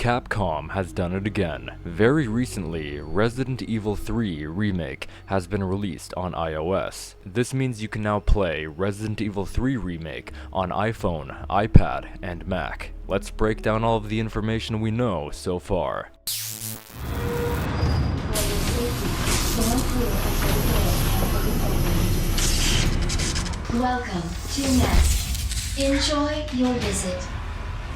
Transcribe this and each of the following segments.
Capcom has done it again. Very recently, Resident Evil 3 Remake has been released on iOS. This means you can now play Resident Evil 3 Remake on iPhone, iPad, and Mac. Let's break down all of the information we know so far. Welcome to Nest. Enjoy your visit.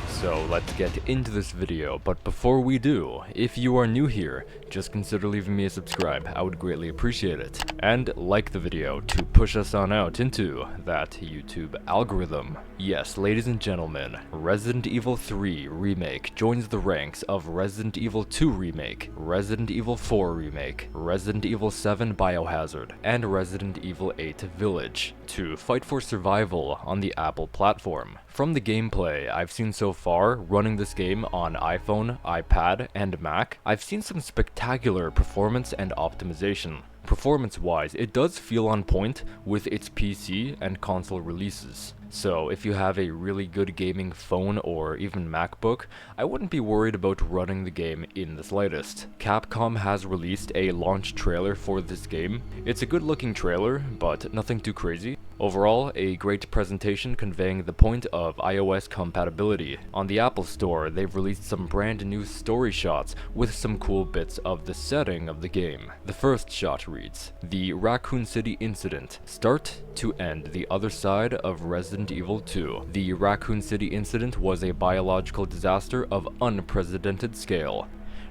So let's get into this video, but before we do, if you are new here, just consider leaving me a subscribe, I would greatly appreciate it. And like the video to push us on out into that YouTube algorithm. Yes, ladies and gentlemen, Resident Evil 3 Remake joins the ranks of Resident Evil 2 Remake, Resident Evil 4 Remake, Resident Evil 7 Biohazard, and Resident Evil 8 Village to fight for survival on the Apple platform. From the gameplay I've seen so far running this game on iPhone, iPad, and Mac, I've seen some spectacular performance and optimization. Performance-wise, it does feel on point with its PC and console releases. So if you have a really good gaming phone or even MacBook, I wouldn't be worried about running the game in the slightest. Capcom has released a launch trailer for this game. It's a good looking trailer, but nothing too crazy. Overall, a great presentation conveying the point of iOS compatibility. On the Apple Store, they've released some brand new story shots with some cool bits of the setting of the game. The first shot reads, "The Raccoon City incident, start to end the other side of Resident Evil 2. The Raccoon City incident was a biological disaster of unprecedented scale.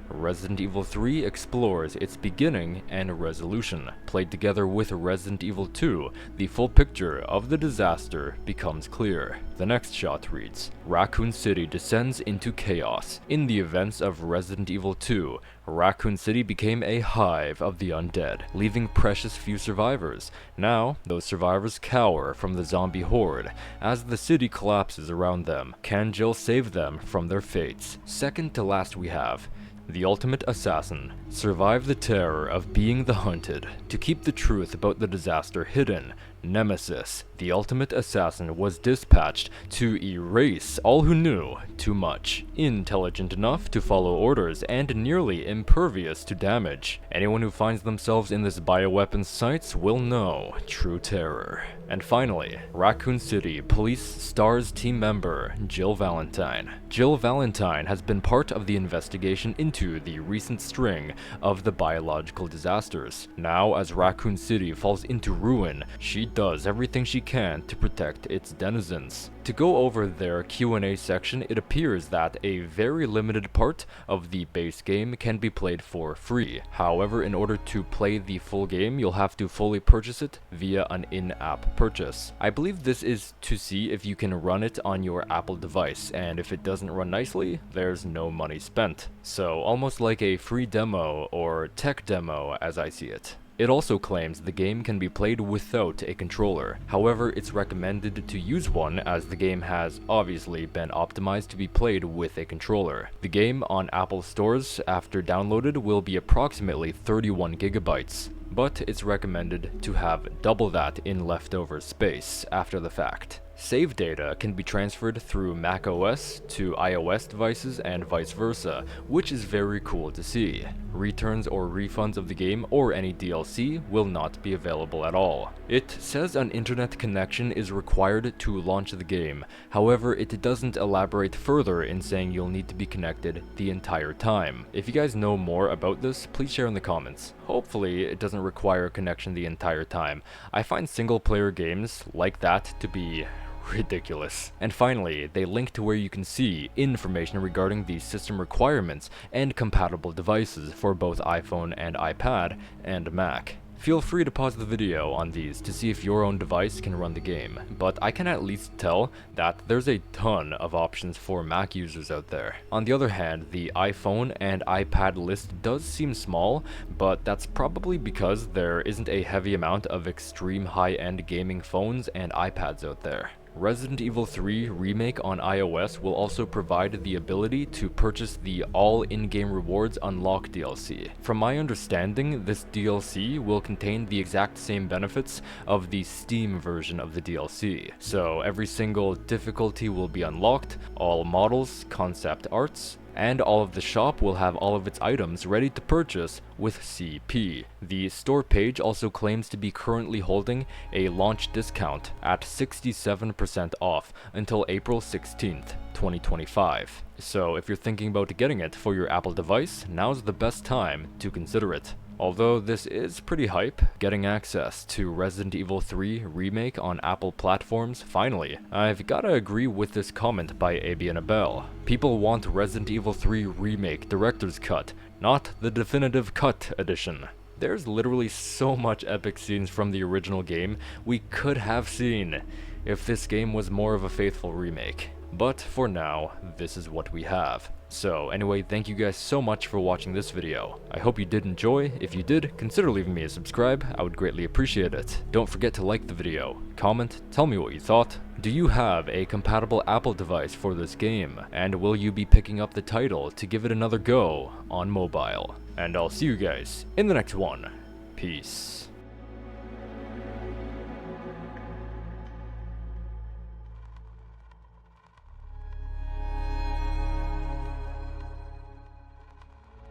Resident Evil 3 explores its beginning and resolution. Played together with Resident Evil 2, the full picture of the disaster becomes clear." The next shot reads, "Raccoon City descends into chaos. In the events of Resident Evil 2, Raccoon City became a hive of the undead, leaving precious few survivors. Now, those survivors cower from the zombie horde. As the city collapses around them, can Jill save them from their fates?" Second to last we have, "The ultimate assassin. Survive the terror of being the hunted. To keep the truth about the disaster hidden, Nemesis, the ultimate assassin, was dispatched to erase all who knew too much. Intelligent enough to follow orders and nearly impervious to damage. Anyone who finds themselves in this bioweapon sights will know true terror." And finally, Raccoon City Police Stars team member Jill Valentine. Jill Valentine has been part of the investigation into the recent string of the biological disasters. Now, as Raccoon City falls into ruin, she does everything she can to protect its denizens. To go over their Q&A section, it appears that a very limited part of the base game can be played for free. However, in order to play the full game, you'll have to fully purchase it via an in-app purchase. I believe this is to see if you can run it on your Apple device, and if it doesn't run nicely, there's no money spent. So almost like a free demo or tech demo as I see it. It also claims the game can be played without a controller. However, it's recommended to use one as the game has obviously been optimized to be played with a controller. The game on Apple stores after downloaded will be approximately 31 gigabytes, but it's recommended to have double that in leftover space after the fact. Save data can be transferred through macOS to iOS devices and vice versa, which is very cool to see. Returns or refunds of the game or any DLC will not be available at all. It says an internet connection is required to launch the game. However, it doesn't elaborate further in saying you'll need to be connected the entire time. If you guys know more about this, please share in the comments. Hopefully, it doesn't require a connection the entire time. I find single-player games like that to be ridiculous. And finally, they link to where you can see information regarding the system requirements and compatible devices for both iPhone and iPad and Mac. Feel free to pause the video on these to see if your own device can run the game, but I can at least tell that there's a ton of options for Mac users out there. On the other hand, the iPhone and iPad list does seem small, but that's probably because there isn't a heavy amount of extreme high-end gaming phones and iPads out there. Resident Evil 3 Remake on iOS will also provide the ability to purchase the All In-Game Rewards Unlock DLC. From my understanding, this DLC will contain the exact same benefits of the Steam version of the DLC. So every single difficulty will be unlocked, all models, concept arts, and all of the shop will have all of its items ready to purchase with CP. The store page also claims to be currently holding a launch discount at 67% off until April 16th, 2025. So if you're thinking about getting it for your Apple device, now's the best time to consider it. Although this is pretty hype, getting access to Resident Evil 3 Remake on Apple platforms, finally. I've gotta agree with this comment by AB Annabelle. People want Resident Evil 3 Remake Director's Cut, not the Definitive Cut edition. There's literally so much epic scenes from the original game we could have seen if this game was more of a faithful remake. But for now, this is what we have. So anyway, thank you guys so much for watching this video. I hope you did enjoy. If you did, consider leaving me a subscribe. I would greatly appreciate it. Don't forget to like the video, comment, tell me what you thought. Do you have a compatible Apple device for this game? And will you be picking up the title to give it another go on mobile? And I'll see you guys in the next one. Peace.